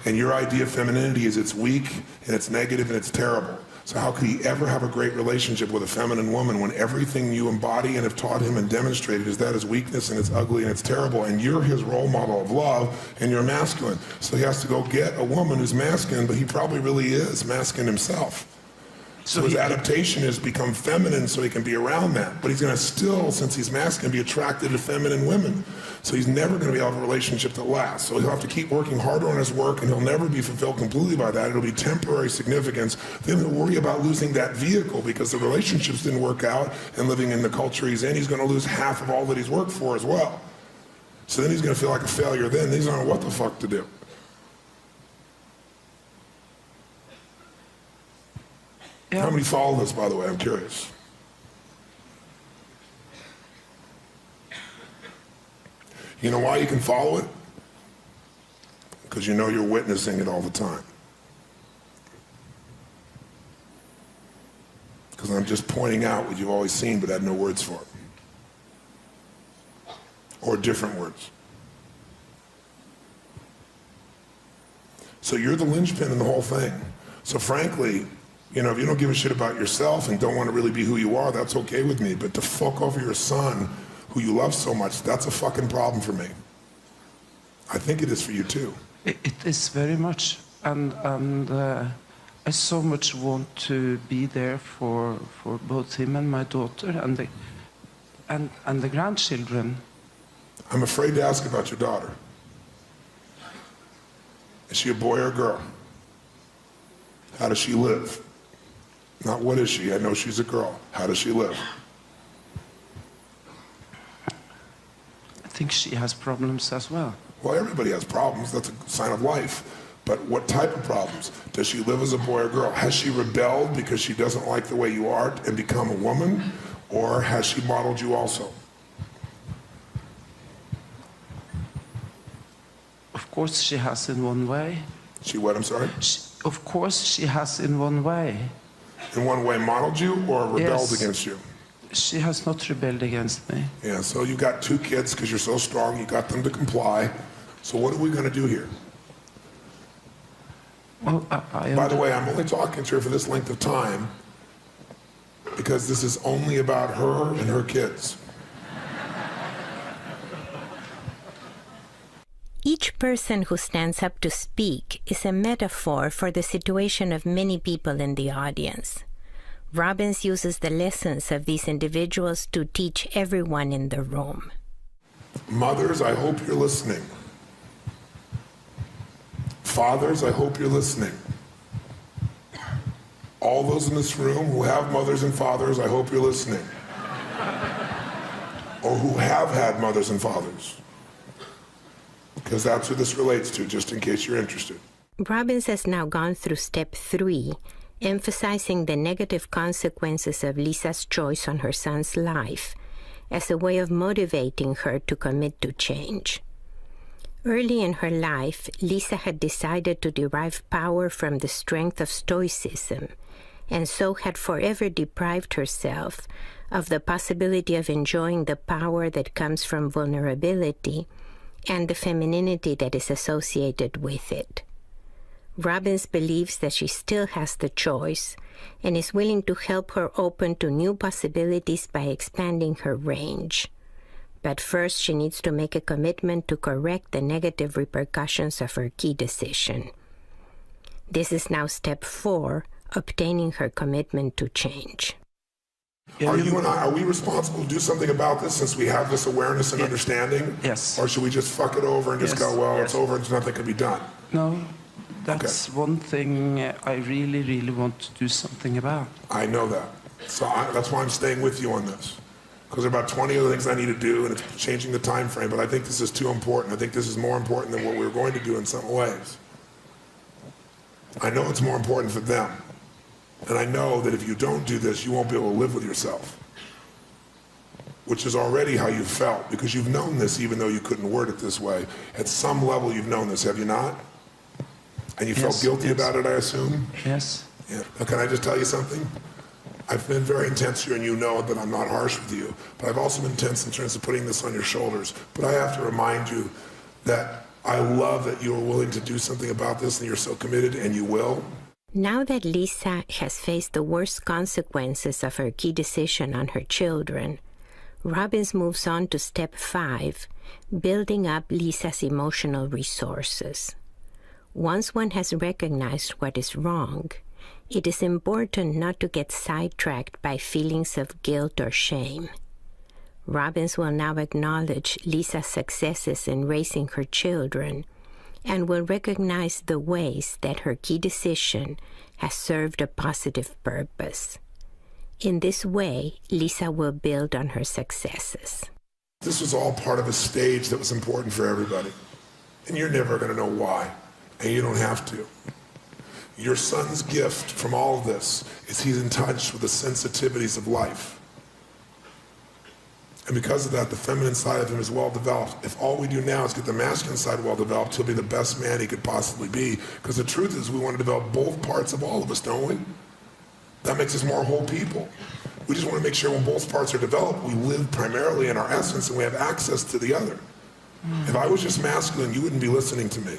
Speaker 1: And your idea of femininity is it's weak and it's negative and it's terrible. So how could he ever have a great relationship with a feminine woman when everything you embody and have taught him and demonstrated is that is weakness and it's ugly and it's terrible, and you're his role model of love and you're masculine. So he has to go get a woman who's masculine, but he probably really is masculine himself. So his adaptation is become feminine so he can be around that. But he's going to still, since he's masculine, be attracted to feminine women. So he's never going to be able to have a relationship that lasts. So he'll have to keep working harder on his work, and he'll never be fulfilled completely by that. It'll be temporary significance. Then he'll worry about losing that vehicle because the relationships didn't work out, and living in the culture he's in, he's going to lose half of all that he's worked for as well. So then he's going to feel like a failure then. He's going to know what the fuck to do.
Speaker 6: Yeah.
Speaker 1: How many follow this, by the way? I'm curious. You know why you can follow it? Because you know you're witnessing it all the time. Because I'm just pointing out what you've always seen but had no words for it. Or different words. So you're the linchpin in the whole thing. So frankly, you know, if you don't give a shit about yourself and don't want to really be who you are, that's okay with me. But to fuck over your son, who you love so much, that's a fucking problem for me. I think it is for you too.
Speaker 6: It is very much, and I so much want to be there for both him and my daughter and the grandchildren.
Speaker 1: I'm afraid to ask about your daughter. Is she a boy or a girl? How does she live? Not what is she? I know she's a girl. How does she live?
Speaker 6: I think she has problems as well.
Speaker 1: Well, everybody has problems. That's a sign of life. But what type of problems? Does she live as a boy or girl? Has she rebelled because she doesn't like the way you are and become a woman? Or has she modeled you also?
Speaker 6: Of course she has in one way.
Speaker 1: She what, I'm sorry?
Speaker 6: Of course she has in one way.
Speaker 1: In one way modeled you or rebelled
Speaker 6: Yes.
Speaker 1: against you?
Speaker 6: She has not rebelled against me.
Speaker 1: Yeah, so you got two kids because you're so strong, you got them to comply. So what are we going to do here?
Speaker 6: Well,
Speaker 1: By the way, I'm only talking to her for this length of time because this is only about her and her kids.
Speaker 5: Each person who stands up to speak is a metaphor for the situation of many people in the audience. Robbins uses the lessons of these individuals to teach everyone in the room.
Speaker 1: Mothers, I hope you're listening. Fathers, I hope you're listening. All those in this room who have mothers and fathers, I hope you're listening. Or who have had mothers and fathers. Because that's who this relates to, just in case you're interested.
Speaker 5: Robbins has now gone through step 3, emphasizing the negative consequences of Lisa's choice on her son's life as a way of motivating her to commit to change. Early in her life, Lisa had decided to derive power from the strength of stoicism, and so had forever deprived herself of the possibility of enjoying the power that comes from vulnerability and the femininity that is associated with it. Robbins believes that she still has the choice and is willing to help her open to new possibilities by expanding her range. But first, she needs to make a commitment to correct the negative repercussions of her key decision. This is now step 4, obtaining her commitment to change.
Speaker 1: Are you and I, are we responsible to do something about this since we have this awareness and understanding?
Speaker 6: Yes.
Speaker 1: Or should we just fuck it over and just
Speaker 6: Yes.
Speaker 1: go, well,
Speaker 6: Yes.
Speaker 1: it's over and nothing can be done?
Speaker 6: No, that's one thing I really, really want to do something about.
Speaker 1: I know that. So that's why I'm staying with you on this. because there are about 20 other things I need to do, and it's changing the time frame, but I think this is too important. I think this is more important than what we were going to do in some ways. I know it's more important for them. And I know that if you don't do this, you won't be able to live with yourself, which is already how you felt, because you've known this even though you couldn't word it this way. At some level, you've known this, have you not? And you felt guilty about it, I assume?
Speaker 6: Yes.
Speaker 1: Yeah. Now, can I just tell you something? I've been very intense here, and you know that I'm not harsh with you, but I've also been intense in terms of putting this on your shoulders. But I have to remind you that I love that you are willing to do something about this, and you're so committed, and you will.
Speaker 5: Now that Lisa has faced the worst consequences of her key decision on her children, Robbins moves on to step 5, building up Lisa's emotional resources. Once one has recognized what is wrong, it is important not to get sidetracked by feelings of guilt or shame. Robbins will now acknowledge Lisa's successes in raising her children and will recognize the ways that her key decision has served a positive purpose. In this way, Lisa will build on her successes.
Speaker 1: This was all part of a stage that was important for everybody. And you're never going to know why. And you don't have to. Your son's gift from all of this is he's in touch with the sensitivities of life. And because of that, the feminine side of him is well developed. If all we do now is get the masculine side well developed, he'll be the best man he could possibly be. Because the truth is, we want to develop both parts of all of us, don't we? That makes us more whole people. We just want to make sure when both parts are developed, we live primarily in our essence and we have access to the other. If I was just masculine, you wouldn't be listening to me.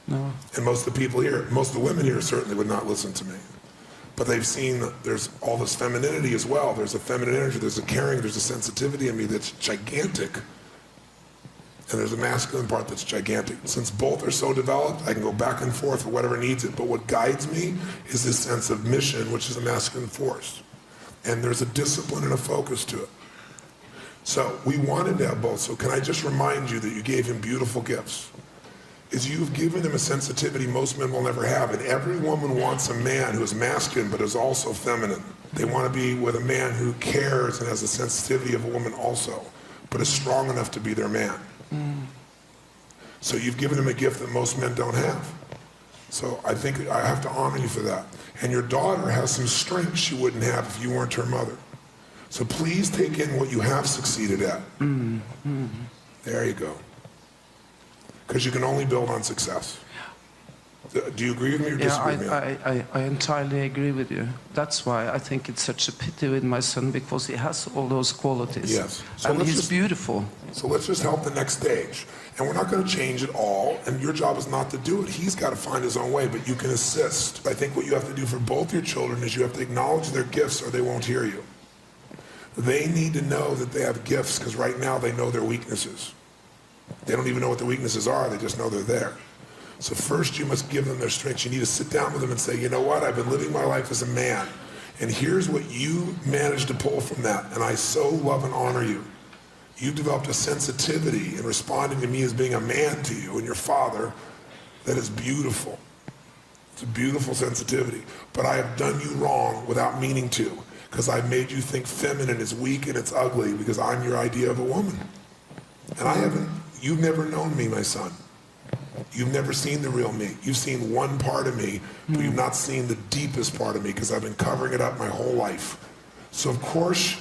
Speaker 6: No.
Speaker 1: And most of the people here, most of the women here certainly would not listen to me. But they've seen there's all this femininity as well. There's a feminine energy, there's a caring, there's a sensitivity in me that's gigantic. And there's a masculine part that's gigantic. Since both are so developed, I can go back and forth for whatever needs it. But what guides me is this sense of mission, which is a masculine force. And there's a discipline and a focus to it. So we wanted to have both. So can I just remind you that you gave him beautiful gifts? Is you've given him a sensitivity most men will never have. And every woman wants a man who is masculine but is also feminine. They want to be with a man who cares and has the sensitivity of a woman also, but is strong enough to be their man. So you've given him a gift that most men don't have. So I think I have to honor you for that. And your daughter has some strengths she wouldn't have if you weren't her mother. So please take in what you have succeeded at. There you go. Because you can only build on success. Do you agree with me or disagree with me?
Speaker 6: I entirely agree with you. That's why I think it's such a pity with my son, because he has all those qualities.
Speaker 1: Yes.
Speaker 6: So and he's beautiful.
Speaker 1: So let's just help the next stage. And we're not going to change it all, and your job is not to do it. He's got to find his own way, but you can assist. I think what you have to do for both your children is you have to acknowledge their gifts or they won't hear you. They need to know that they have gifts, because right now they know their weaknesses. They don't even know what their weaknesses are, they just know they're there. So first you must give them their strengths. You need to sit down with them and say, you know what, I've been living my life as a man, and here's what you managed to pull from that, and I so love and honor you. You developed a sensitivity in responding to me as being a man to you and your father that is beautiful. It's a beautiful sensitivity. But I have done you wrong without meaning to, because I've made you think feminine is weak and it's ugly because I'm your idea of a woman. And I haven't. You've never known me, my son. You've never seen the real me. You've seen one part of me, but you've not seen the deepest part of me, because I've been covering it up my whole life. So of course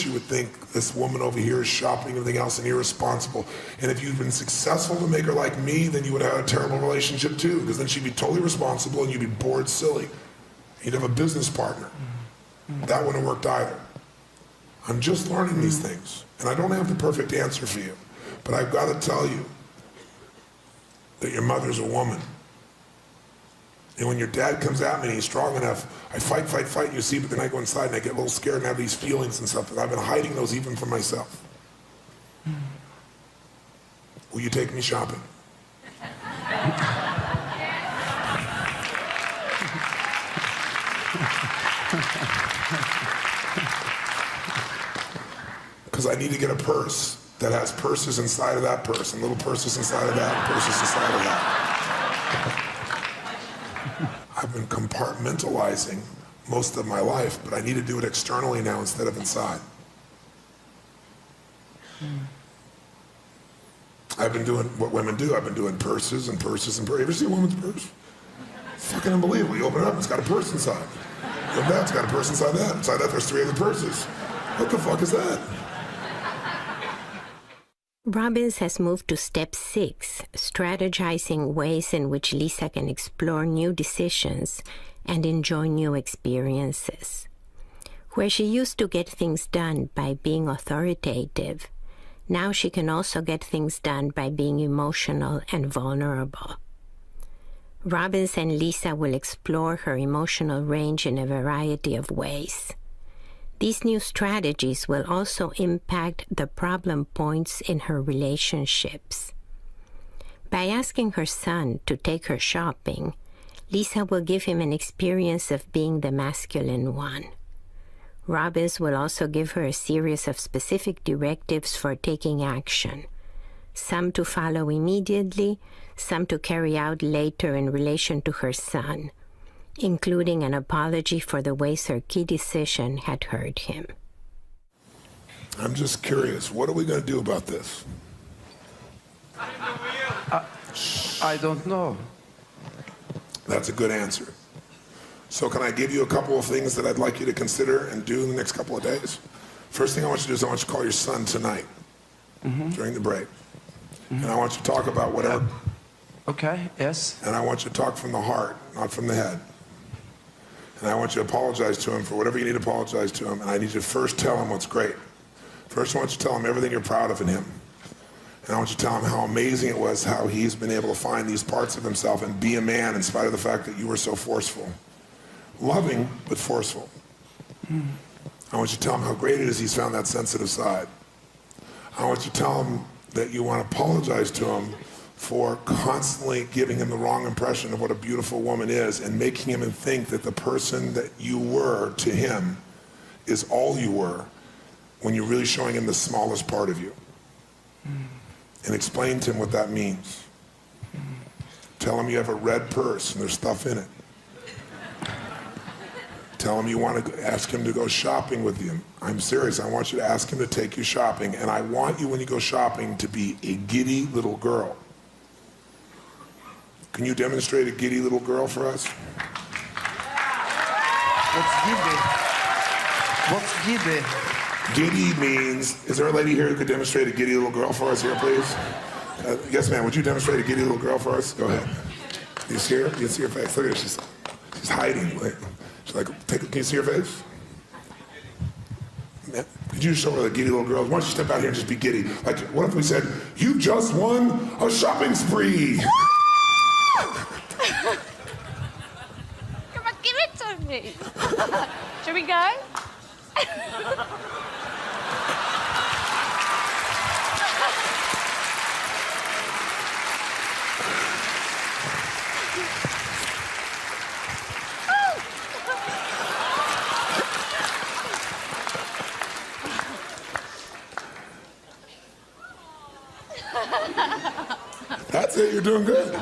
Speaker 1: you would think this woman over here is shopping and everything else and irresponsible. And if you'd been successful to make her like me, then you would have had a terrible relationship too, because then she'd be totally responsible and you'd be bored silly. You'd have a business partner. That wouldn't have worked either. I'm just learning these things, and I don't have the perfect answer for you. But I've got to tell you that your mother's a woman. And when your dad comes at me and he's strong enough, I fight, you see, but then I go inside and I get a little scared and have these feelings and stuff, and I've been hiding those even from myself. Will you take me shopping? Because I need to get a purse that has purses inside of that purse, and little purses inside of that, purses inside of that. I've been compartmentalizing most of my life, but I need to do it externally now instead of inside. I've been doing what women do. I've been doing purses and purses and purses. You ever see a woman's purse? It's fucking unbelievable. You open it up, it's got a purse inside. You open that, it's got a purse inside that. Inside that, there's 3 other purses. What the fuck is that?
Speaker 5: Robbins has moved to step 6, strategizing ways in which Lisa can explore new decisions and enjoy new experiences. Where she used to get things done by being authoritative, now she can also get things done by being emotional and vulnerable. Robbins and Lisa will explore her emotional range in a variety of ways. These new strategies will also impact the problem points in her relationships. By asking her son to take her shopping, Lisa will give him an experience of being the masculine one. Robbins will also give her a series of specific directives for taking action, some to follow immediately, some to carry out later in relation to her son, including an apology for the ways her key decision had hurt him.
Speaker 1: I'm just curious, what are we going to do about this?
Speaker 6: I don't know.
Speaker 1: That's a good answer. So can I give you a couple of things that I'd like you to consider and do in the next couple of days? First thing I want you to do is I want you to call your son tonight during the break. And I want you to talk about whatever.
Speaker 6: Okay, yes.
Speaker 1: And I want you to talk from the heart, not from the head. And I want you to apologize to him for whatever you need to apologize to him. And I need you to first tell him what's great. First I want you to tell him everything you're proud of in him. And I want you to tell him how amazing it was how he's been able to find these parts of himself and be a man in spite of the fact that you were so forceful. Loving, but forceful. I want you to tell him how great it is he's found that sensitive side. I want you to tell him that you want to apologize to him for constantly giving him the wrong impression of what a beautiful woman is and making him think that the person that you were to him is all you were when you're really showing him the smallest part of you. And explain to him what that means. Tell him you have a red purse and there's stuff in it. Tell him you want to ask him to go shopping with you. I'm serious. I want you to ask him to take you shopping. And I want you, when you go shopping, to be a giddy little girl. Can you demonstrate a giddy little girl for us?
Speaker 6: What's giddy?
Speaker 1: Giddy means, is there a lady here who could demonstrate a giddy little girl for us here, please? Yes, ma'am. Would you demonstrate a giddy little girl for us? Go ahead. You see her? You see her face? Look at her. She's hiding. She's like, can you see her face? Yeah. Could you show her the giddy little girl? Why don't you step out here and just be giddy? Like, what if we said, you just won a shopping spree?
Speaker 2: Come on, give it to me. Should we go?
Speaker 1: That's it, you're doing good.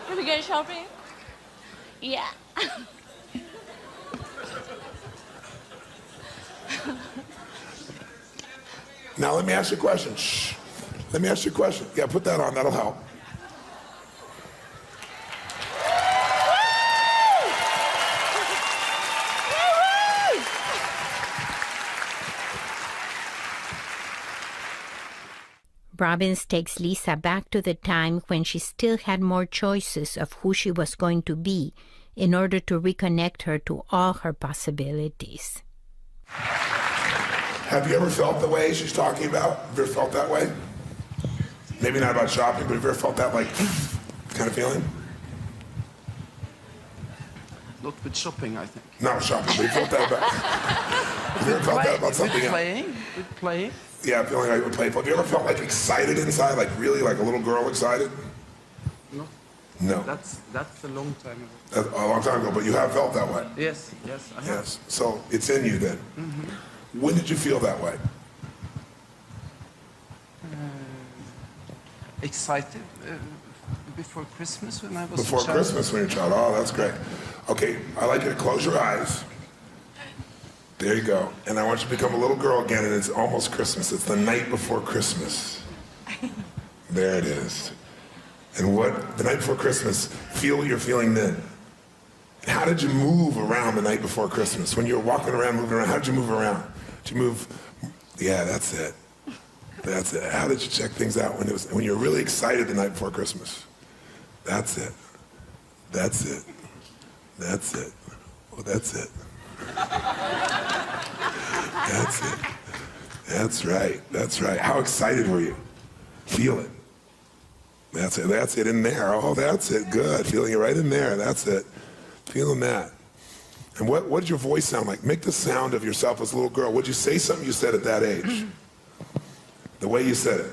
Speaker 2: Should we go shopping? Yeah.
Speaker 1: Now let me ask you a question. Shh. Let me ask you a question. Yeah, put that on, that'll help.
Speaker 5: Robbins takes Lisa back to the time when she still had more choices of who she was going to be in order to reconnect her to all her possibilities.
Speaker 1: Have you ever felt the way she's talking about? Have you ever felt that way? Maybe not about shopping, but have you ever felt that, like, kind of feeling?
Speaker 6: Not with shopping, I think.
Speaker 1: Not shopping, but you felt that about... Have you ever felt that about something else?
Speaker 6: With playing.
Speaker 1: Yeah, feeling like playful. Have you ever felt, like, excited inside? Like, really, like a little girl excited?
Speaker 6: No.
Speaker 1: No.
Speaker 6: That's a long time ago.
Speaker 1: That's a long time ago, but you have felt that way?
Speaker 6: Yes, I have.
Speaker 1: Yes. So, it's in you then. Mm-hmm. When did you feel that way?
Speaker 6: Excited before Christmas when I was
Speaker 1: Before
Speaker 6: a child.
Speaker 1: Christmas when you're a child. Oh, that's great. Okay, I'd like you to close your eyes. There you go. And I want you to become a little girl again, and it's almost Christmas. It's the night before Christmas. There it is. And what, the night before Christmas, feel what you're feeling then. How did you move around the night before Christmas? When you were walking around, moving around, how did you move around? Did you move, yeah, that's it. That's it. How did you check things out when you were really excited the night before Christmas? That's it. That's it. That's it. Well, that's it. That's it. That's right. That's right. How excited were you? Feel it. That's it. That's it in there. Oh, that's it. Good. Feeling it right in there. That's it. Feeling that. And what did your voice sound like? Make the sound of yourself as a little girl. Would you say something you said at that age? The way you said it.